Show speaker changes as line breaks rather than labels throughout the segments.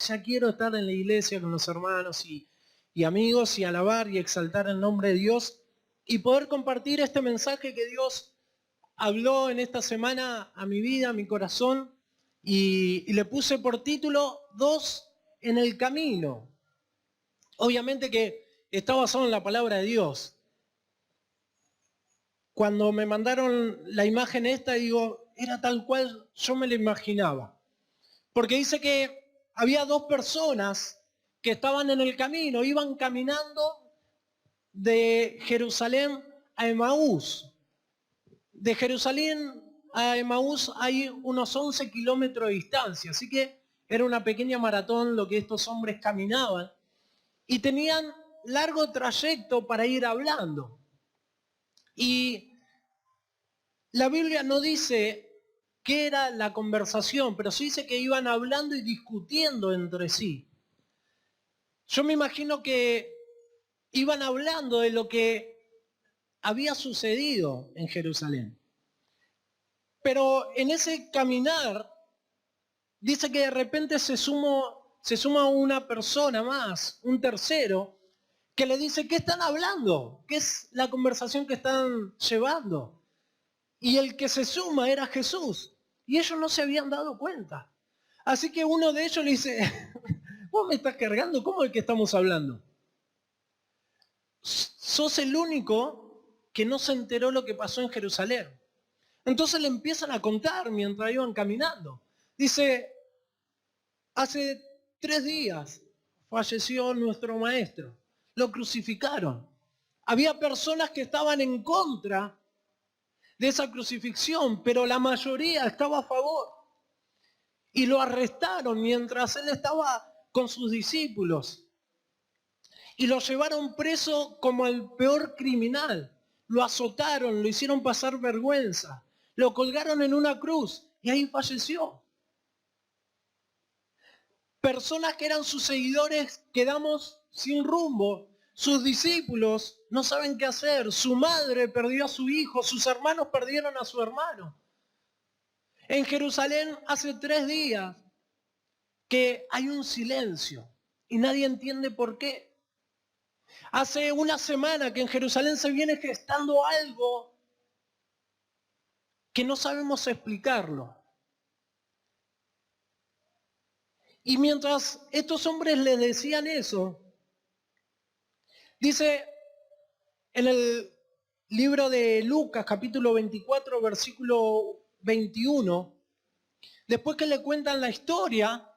ya quiero estar en la iglesia con los hermanos y amigos y alabar y exaltar el nombre de Dios y poder compartir este mensaje que Dios habló en esta semana a mi vida, a mi corazón, y le puse por título Dos en el camino. Obviamente que está basado en la palabra de Dios. Cuando me mandaron la imagen esta, digo, era tal cual yo me la imaginaba. Porque dice que había dos personas que estaban en el camino, iban caminando de Jerusalén a Emaús. De Jerusalén a Emaús hay unos 11 kilómetros de distancia, así que era una pequeña maratón lo que estos hombres caminaban. Y tenían largo trayecto para ir hablando. Y la Biblia no dice qué era la conversación, pero sí dice que iban hablando y discutiendo entre sí. Yo me imagino que iban hablando de lo que había sucedido en Jerusalén. Pero en ese caminar, dice que de repente se suma una persona más, un tercero, que le dice, ¿qué están hablando? ¿Qué es la conversación que están llevando? Y el que se suma era Jesús. Y ellos no se habían dado cuenta. Así que uno de ellos le dice, vos me estás cargando, ¿cómo es que estamos hablando? Sos el único que no se enteró lo que pasó en Jerusalén. Entonces le empiezan a contar mientras iban caminando. Dice, hace 3 días falleció nuestro maestro. Lo crucificaron. Había personas que estaban en contra de esa crucifixión, pero la mayoría estaba a favor. Y lo arrestaron mientras él estaba con sus discípulos. Y lo llevaron preso como el peor criminal. Lo azotaron, lo hicieron pasar vergüenza. Lo colgaron en una cruz y ahí falleció. Personas que eran sus seguidores quedamos sin rumbo. Sus discípulos no saben qué hacer. Su madre perdió a su hijo. Sus hermanos perdieron a su hermano. En Jerusalén hace 3 días que hay un silencio y nadie entiende por qué. Hace una semana que en Jerusalén se viene gestando algo que no sabemos explicarlo. Y mientras estos hombres les decían eso, dice en el libro de Lucas, capítulo 24, versículo 21, después que le cuentan la historia,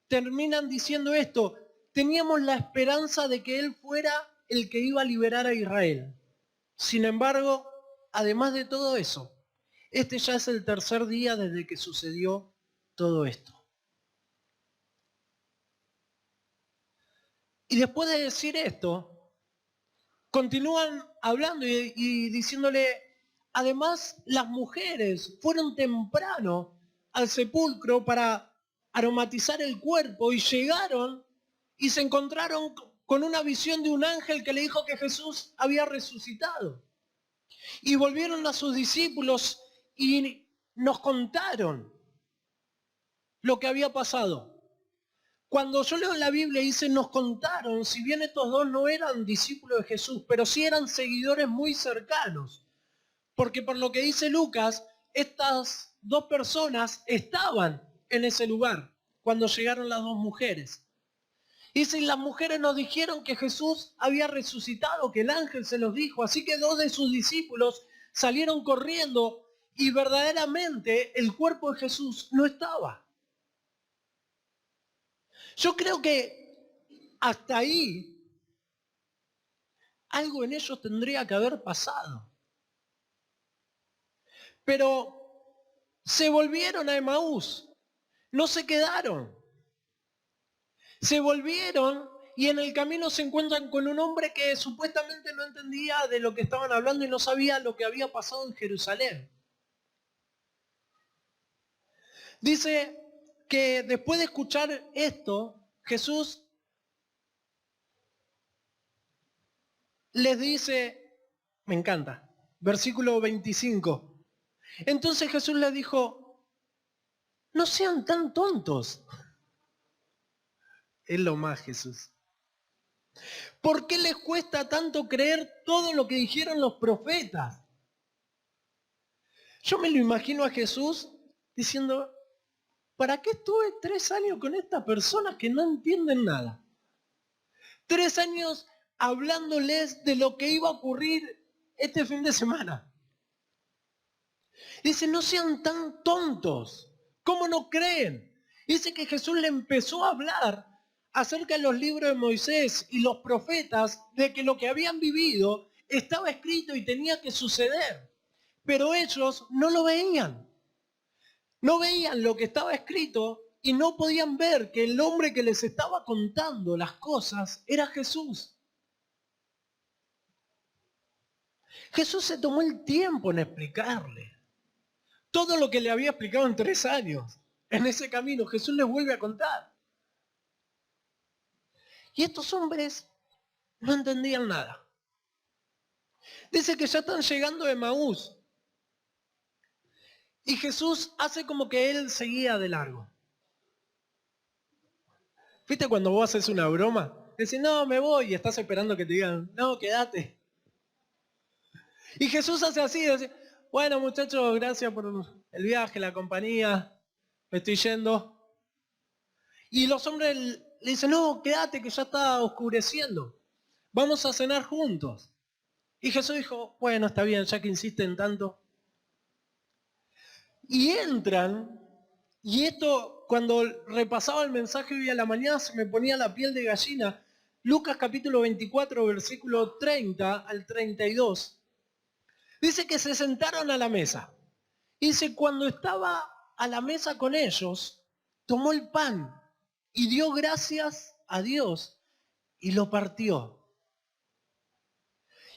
terminan diciendo esto, teníamos la esperanza de que él fuera el que iba a liberar a Israel. Sin embargo, además de todo eso, este ya es el 3er día desde que sucedió todo esto. Y después de decir esto, continúan hablando y diciéndole, además las mujeres fueron temprano al sepulcro para aromatizar el cuerpo y llegaron y se encontraron con una visión de un ángel que le dijo que Jesús había resucitado. Y volvieron a sus discípulos y nos contaron lo que había pasado. Cuando yo leo en la Biblia dice, nos contaron, si bien estos dos no eran discípulos de Jesús, pero sí eran seguidores muy cercanos. Porque por lo que dice Lucas, estas 2 personas estaban en ese lugar cuando llegaron las 2 mujeres. Dice, y las mujeres nos dijeron que Jesús había resucitado, que el ángel se los dijo. Así que 2 de sus discípulos salieron corriendo y verdaderamente el cuerpo de Jesús no estaba. Yo creo que hasta ahí algo en ellos tendría que haber pasado. Pero se volvieron a Emaús, no se quedaron. Se volvieron y en el camino se encuentran con un hombre que supuestamente no entendía de lo que estaban hablando y no sabía lo que había pasado en Jerusalén. Dice que después de escuchar esto, Jesús les dice, me encanta, versículo 25. Entonces Jesús les dijo, no sean tan tontos. Es lo más, Jesús. ¿Por qué les cuesta tanto creer todo lo que dijeron los profetas? Yo me lo imagino a Jesús diciendo, ¿para qué estuve 3 años con estas personas que no entienden nada? 3 años hablándoles de lo que iba a ocurrir este fin de semana. Dice, no sean tan tontos. ¿Cómo no creen? Dice que Jesús le empezó a hablar acerca de los libros de Moisés y los profetas, de que lo que habían vivido estaba escrito y tenía que suceder. Pero ellos no lo veían. No veían lo que estaba escrito y no podían ver que el hombre que les estaba contando las cosas era Jesús. Jesús se tomó el tiempo en explicarle todo lo que le había explicado en 3 años. En ese camino Jesús les vuelve a contar. Y estos hombres no entendían nada. Dice que ya están llegando a Emaús. Y Jesús hace como que él seguía de largo. ¿Viste cuando vos haces una broma? Decís, no, me voy, y estás esperando que te digan, no, quédate. Y Jesús hace así, dice, bueno muchachos, gracias por el viaje, la compañía, me estoy yendo. Y los hombres le dicen, no, quédate que ya está oscureciendo, vamos a cenar juntos. Y Jesús dijo, bueno, está bien, ya que insisten tanto. Y entran, y esto, cuando repasaba el mensaje hoy a la mañana, se me ponía la piel de gallina. Lucas capítulo 24, versículo 30 al 32. Dice que se sentaron a la mesa. Dice, cuando estaba a la mesa con ellos, tomó el pan y dio gracias a Dios y lo partió.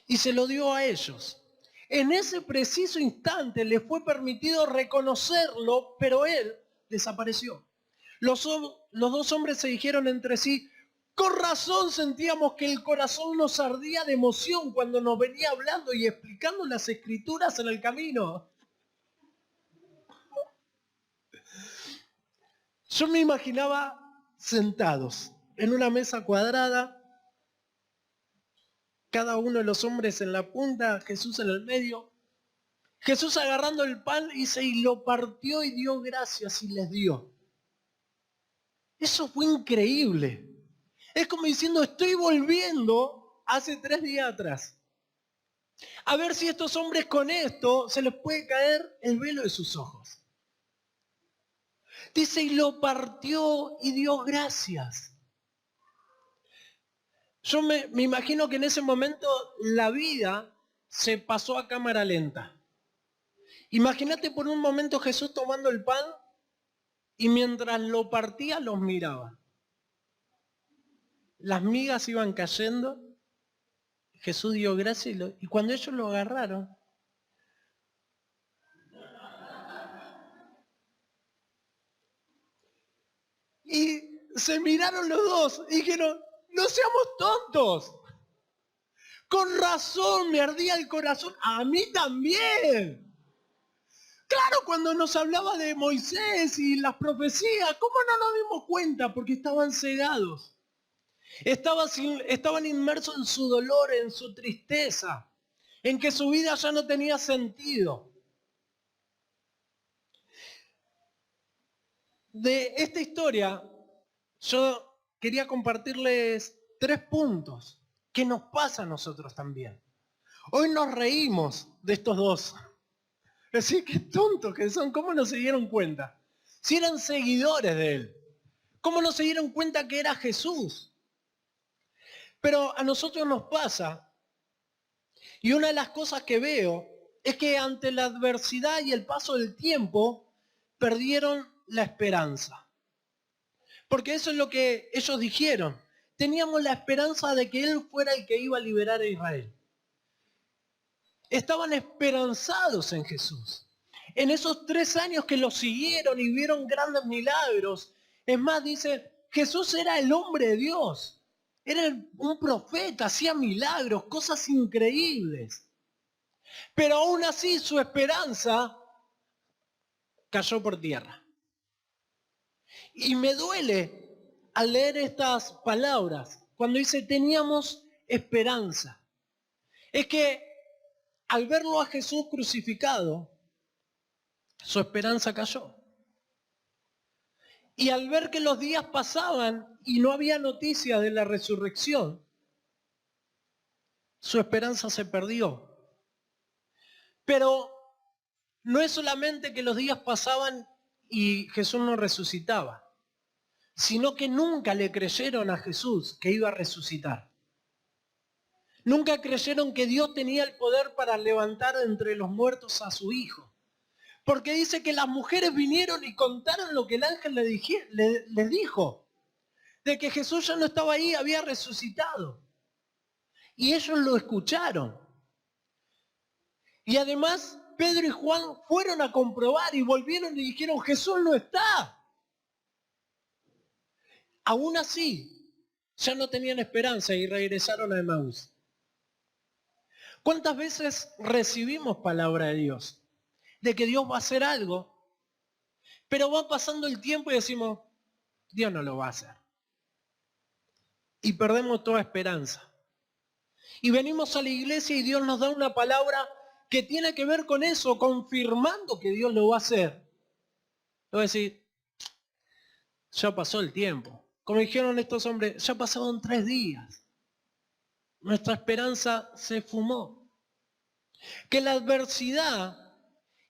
Y se lo dio a ellos. En ese preciso instante le fue permitido reconocerlo, pero él desapareció. Los dos hombres se dijeron entre sí, con razón sentíamos que el corazón nos ardía de emoción cuando nos venía hablando y explicando las escrituras en el camino. Yo me imaginaba sentados en una mesa cuadrada, cada uno de los hombres en la punta, Jesús en el medio. Jesús agarrando el pan y lo partió y dio gracias y les dio. Eso fue increíble. Es como diciendo, estoy volviendo hace 3 días atrás. A ver si estos hombres con esto se les puede caer el velo de sus ojos. Dice, y lo partió y dio gracias. Yo me imagino que en ese momento la vida se pasó a cámara lenta. Imagínate por un momento Jesús tomando el pan y mientras lo partía los miraba. Las migas iban cayendo, Jesús dio gracias y cuando ellos lo agarraron, y se miraron los dos y dijeron, no seamos tontos. Con razón me ardía el corazón, a mí también. Claro, cuando nos hablaba de Moisés y las profecías, ¿cómo no nos dimos cuenta? Porque estaban cegados. Estaban inmersos en su dolor, en su tristeza, en que su vida ya no tenía sentido. De esta historia, yo quería compartirles 3 puntos que nos pasa a nosotros también. Hoy nos reímos de estos dos. Es decir, qué tontos que son, ¿cómo no se dieron cuenta? Si eran seguidores de él, ¿cómo no se dieron cuenta que era Jesús? Pero a nosotros nos pasa, y una de las cosas que veo es que ante la adversidad y el paso del tiempo, perdieron la esperanza. Porque eso es lo que ellos dijeron. Teníamos la esperanza de que Él fuera el que iba a liberar a Israel. Estaban esperanzados en Jesús. En esos 3 años que lo siguieron y vieron grandes milagros. Es más, dice, Jesús era el hombre de Dios. Era un profeta, hacía milagros, cosas increíbles. Pero aún así su esperanza cayó por tierra. Y me duele al leer estas palabras, cuando dice teníamos esperanza, es que al verlo a Jesús crucificado, su esperanza cayó. Y al ver que los días pasaban y no había noticia de la resurrección, su esperanza se perdió. Pero no es solamente que los días pasaban y Jesús no resucitaba, sino que nunca le creyeron a Jesús que iba a resucitar. Nunca creyeron que Dios tenía el poder para levantar de entre los muertos a su Hijo. Porque dice que las mujeres vinieron y contaron lo que el ángel les dijo, de que Jesús ya no estaba ahí, había resucitado. Y ellos lo escucharon. Y además Pedro y Juan fueron a comprobar y volvieron y dijeron, Jesús no está. Aún así, ya no tenían esperanza y regresaron a Emaús. ¿Cuántas veces recibimos palabra de Dios? De que Dios va a hacer algo, pero va pasando el tiempo y decimos, Dios no lo va a hacer. Y perdemos toda esperanza. Y venimos a la iglesia y Dios nos da una palabra que tiene que ver con eso, confirmando que Dios lo va a hacer. Le voy a decir, ya pasó el tiempo. Como dijeron estos hombres, ya pasaron 3 días. Nuestra esperanza se fumó. Que la adversidad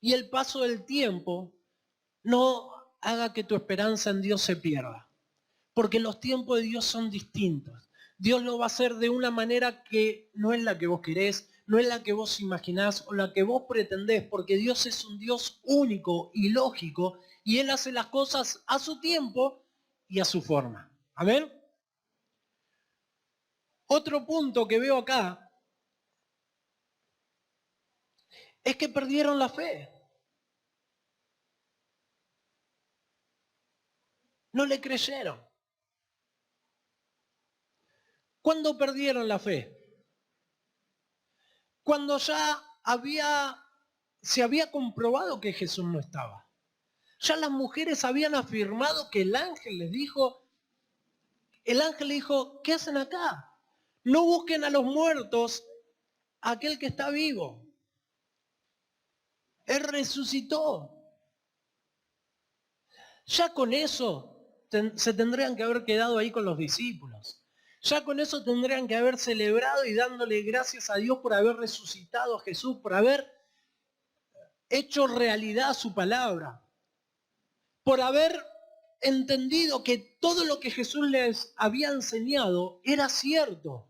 y el paso del tiempo no haga que tu esperanza en Dios se pierda. Porque los tiempos de Dios son distintos. Dios lo va a hacer de una manera que no es la que vos querés, no es la que vos imaginás o la que vos pretendés, porque Dios es un Dios único y lógico y Él hace las cosas a su tiempo y a su forma. ¿Amén? Otro punto que veo acá es que perdieron la fe. No le creyeron. ¿Cuándo perdieron la fe? Cuando ya se había comprobado que Jesús no estaba. Ya las mujeres habían afirmado que el ángel le dijo, ¿qué hacen acá? No busquen a los muertos, a aquel que está vivo. Él resucitó. Ya con eso se tendrían que haber quedado ahí con los discípulos. Ya con eso tendrían que haber celebrado y dándole gracias a Dios por haber resucitado a Jesús, por haber hecho realidad su palabra, por haber entendido que todo lo que Jesús les había enseñado era cierto,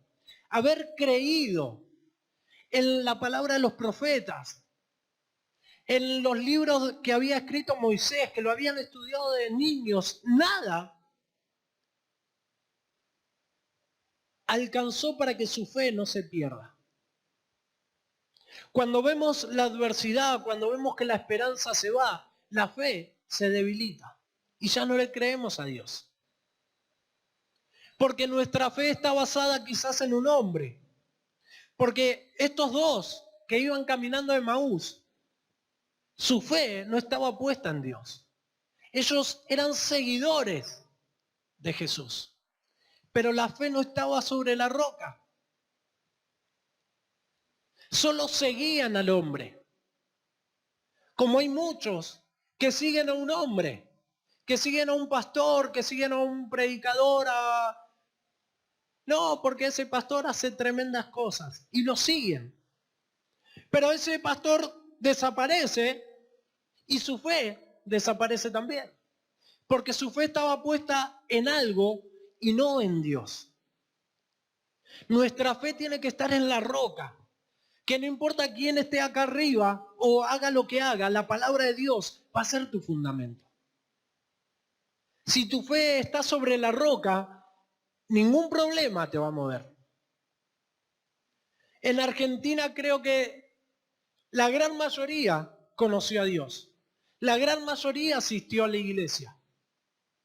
haber creído en la palabra de los profetas, en los libros que había escrito Moisés, que lo habían estudiado de niños, nada alcanzó para que su fe no se pierda. Cuando vemos la adversidad, cuando vemos que la esperanza se va, la fe se debilita y ya no le creemos a Dios. Porque nuestra fe está basada quizás en un hombre. Porque estos dos que iban caminando de Emaús, su fe no estaba puesta en Dios. Ellos eran seguidores de Jesús. Pero la fe no estaba sobre la roca. Solo seguían al hombre. Como hay muchos que siguen a un hombre, que siguen a un pastor, que siguen a un predicador, no, porque ese pastor hace tremendas cosas y lo siguen. Pero ese pastor desaparece y su fe desaparece también. Porque su fe estaba puesta en algo y no en Dios. Nuestra fe tiene que estar en la roca. Que no importa quién esté acá arriba o haga lo que haga, la palabra de Dios va a ser tu fundamento. Si tu fe está sobre la roca, ningún problema te va a mover. En Argentina creo que la gran mayoría conoció a Dios. La gran mayoría asistió a la iglesia.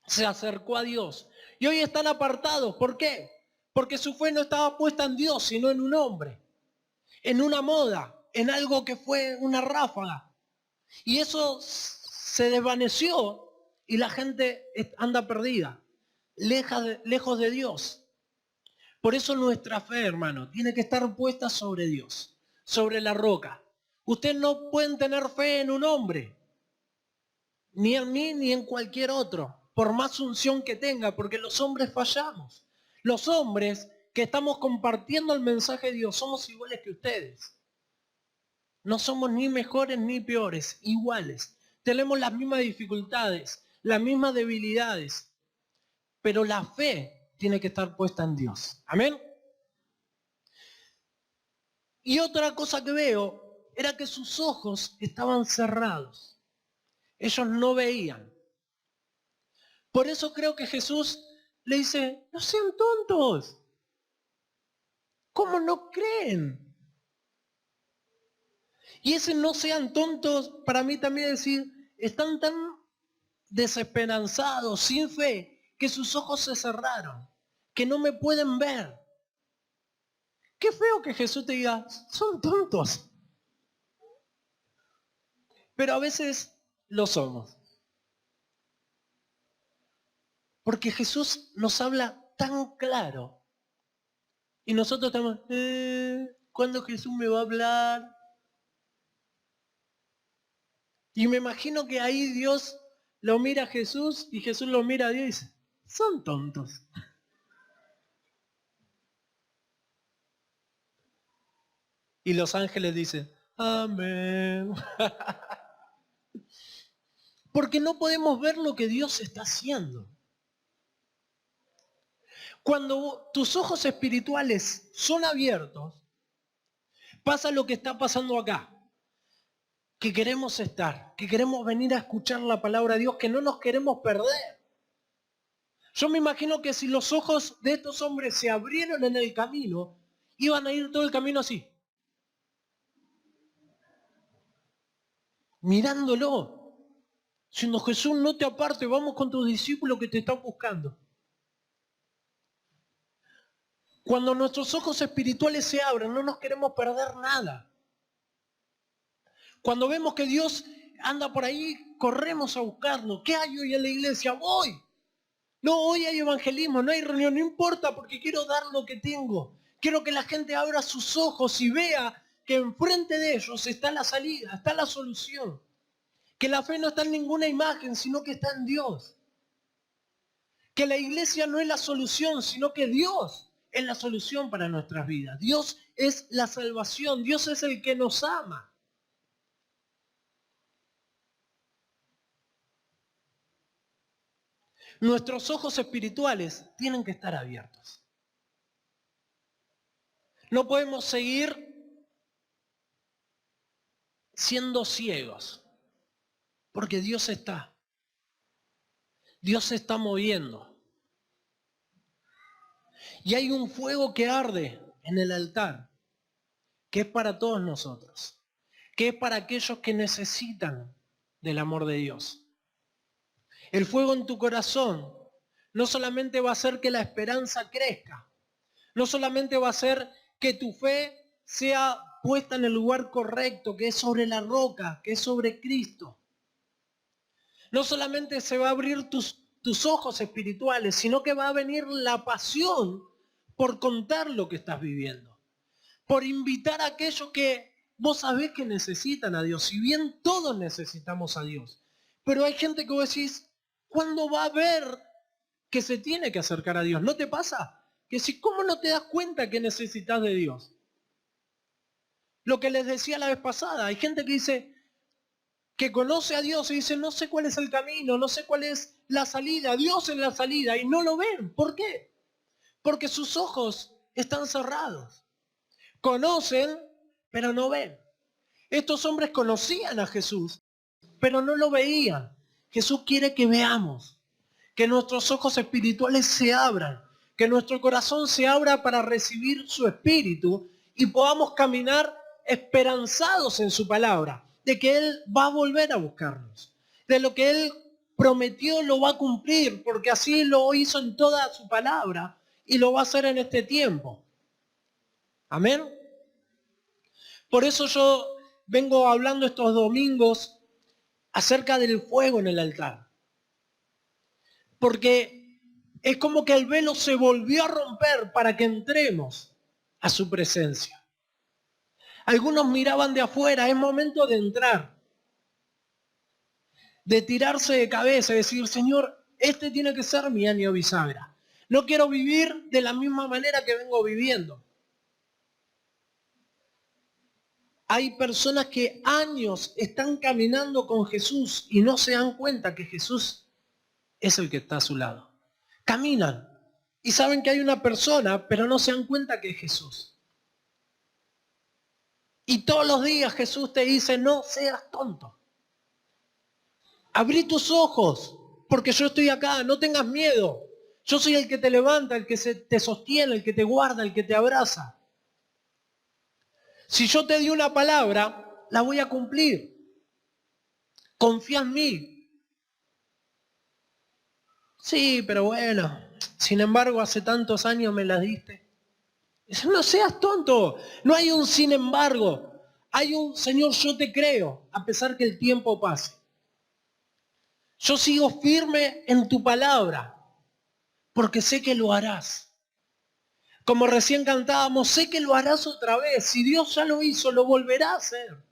Se acercó a Dios. Y hoy están apartados. ¿Por qué? Porque su fe no estaba puesta en Dios, sino en un hombre. En una moda, en algo que fue una ráfaga. Y eso se desvaneció y la gente anda perdida. lejos de Dios. Por eso nuestra fe, hermano, tiene que estar puesta sobre Dios, sobre la roca. Ustedes no pueden tener fe en un hombre, ni en mí, ni en cualquier otro, por más unción que tenga, porque los hombres fallamos. Los hombres que estamos compartiendo el mensaje de Dios somos iguales que ustedes. No somos ni mejores ni peores, iguales. Tenemos las mismas dificultades, las mismas debilidades, pero la fe tiene que estar puesta en Dios. Amén. Y otra cosa que veo era que sus ojos estaban cerrados. Ellos no veían. Por eso creo que Jesús le dice, no sean tontos. ¿Cómo no creen? Y ese no sean tontos, para mí también es decir, están tan desesperanzados, sin fe, que sus ojos se cerraron, que no me pueden ver. Qué feo que Jesús te diga, son tontos. Pero a veces lo somos. Porque Jesús nos habla tan claro. Y nosotros estamos, ¿cuándo Jesús me va a hablar? Y me imagino que ahí Dios lo mira a Jesús y Jesús lo mira a Dios y dice, son tontos. Y los ángeles dicen, amén. Porque no podemos ver lo que Dios está haciendo. Cuando tus ojos espirituales son abiertos, pasa lo que está pasando acá. Que queremos estar, que queremos venir a escuchar la palabra de Dios, que no nos queremos perder. Yo me imagino que si los ojos de estos hombres se abrieron en el camino, iban a ir todo el camino así. Mirándolo. Diciendo, Jesús, no te apartes, vamos con tus discípulos que te están buscando. Cuando nuestros ojos espirituales se abren, no nos queremos perder nada. Cuando vemos que Dios anda por ahí, corremos a buscarlo. ¿Qué hay hoy en la iglesia? Voy. No, hoy hay evangelismo, no hay reunión, no importa porque quiero dar lo que tengo. Quiero que la gente abra sus ojos y vea que enfrente de ellos está la salida, está la solución. Que la fe no está en ninguna imagen, sino que está en Dios. Que la iglesia no es la solución, sino que Dios es la solución para nuestras vidas. Dios es la salvación, Dios es el que nos ama. Nuestros ojos espirituales tienen que estar abiertos. No podemos seguir siendo ciegos, porque Dios está. Dios se está moviendo. Y hay un fuego que arde en el altar, que es para todos nosotros, que es para aquellos que necesitan del amor de Dios. El fuego en tu corazón no solamente va a hacer que la esperanza crezca, no solamente va a hacer que tu fe sea puesta en el lugar correcto, que es sobre la roca, que es sobre Cristo. No solamente se va a abrir tus ojos espirituales, sino que va a venir la pasión por contar lo que estás viviendo, por invitar a aquellos que vos sabés que necesitan a Dios. Si bien todos necesitamos a Dios, pero hay gente que vos decís, ¿cuándo va a ver que se tiene que acercar a Dios? ¿No te pasa? Que si, ¿cómo no te das cuenta que necesitas de Dios? Lo que les decía la vez pasada, hay gente que dice, que conoce a Dios y dice, no sé cuál es el camino, no sé cuál es la salida, Dios es la salida, y no lo ven. ¿Por qué? Porque sus ojos están cerrados. Conocen, pero no ven. Estos hombres conocían a Jesús, pero no lo veían. Jesús quiere que veamos, que nuestros ojos espirituales se abran, que nuestro corazón se abra para recibir su espíritu y podamos caminar esperanzados en su palabra, de que Él va a volver a buscarnos, de lo que Él prometió lo va a cumplir, porque así lo hizo en toda su palabra y lo va a hacer en este tiempo. Amén. Por eso yo vengo hablando estos domingos acerca del fuego en el altar. Porque Es como que el velo se volvió a romper para que entremos a su presencia. Algunos miraban de afuera, es momento de entrar, de tirarse de cabeza y decir, Señor, este tiene que ser mi año bisagra. No quiero vivir de la misma manera que vengo viviendo. Hay personas que años están caminando con Jesús y no se dan cuenta que Jesús es el que está a su lado. Caminan y saben que hay una persona, pero no se dan cuenta que es Jesús. Y todos los días Jesús te dice, no seas tonto. Abrí tus ojos, porque yo estoy acá, no tengas miedo. Yo soy el que te levanta, el que te sostiene, el que te guarda, el que te abraza. Si yo te di una palabra, la voy a cumplir. Confía en mí. Sí, pero bueno, sin embargo, hace tantos años me la diste. No seas tonto, no hay un sin embargo. Hay un Señor, yo te creo, a pesar que el tiempo pase. Yo sigo firme en tu palabra, porque sé que lo harás. Como recién cantábamos, sé que lo harás otra vez. Si Dios ya lo hizo, lo volverá a hacer.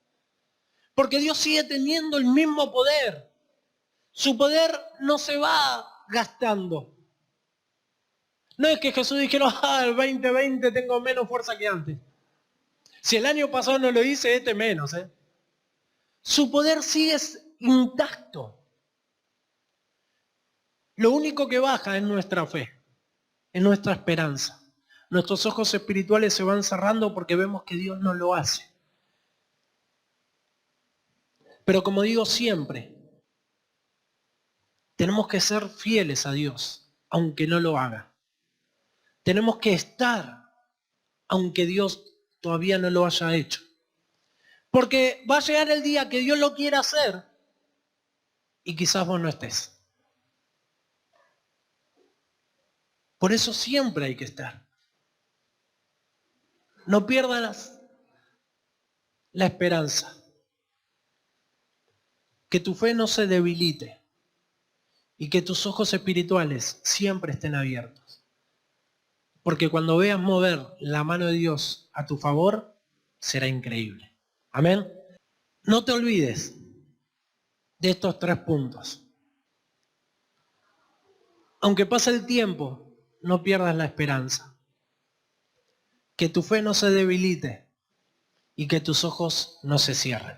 Porque Dios sigue teniendo el mismo poder. Su poder no se va gastando. No es que Jesús dijera, el 2020 tengo menos fuerza que antes. Si el año pasado no lo hice, este menos. Su poder sigue intacto. Lo único que baja es nuestra fe, es nuestra esperanza. Nuestros ojos espirituales se van cerrando porque vemos que Dios no lo hace. Pero como digo siempre, tenemos que ser fieles a Dios, aunque no lo haga. Tenemos que estar, aunque Dios todavía no lo haya hecho. Porque va a llegar el día que Dios lo quiera hacer y quizás vos no estés. Por eso siempre hay que estar. No pierdas la esperanza. Que tu fe no se debilite y que tus ojos espirituales siempre estén abiertos. Porque cuando veas mover la mano de Dios a tu favor, será increíble. Amén. No te olvides de estos 3 puntos. Aunque pase el tiempo, no pierdas la esperanza. Que tu fe no se debilite y que tus ojos no se cierren.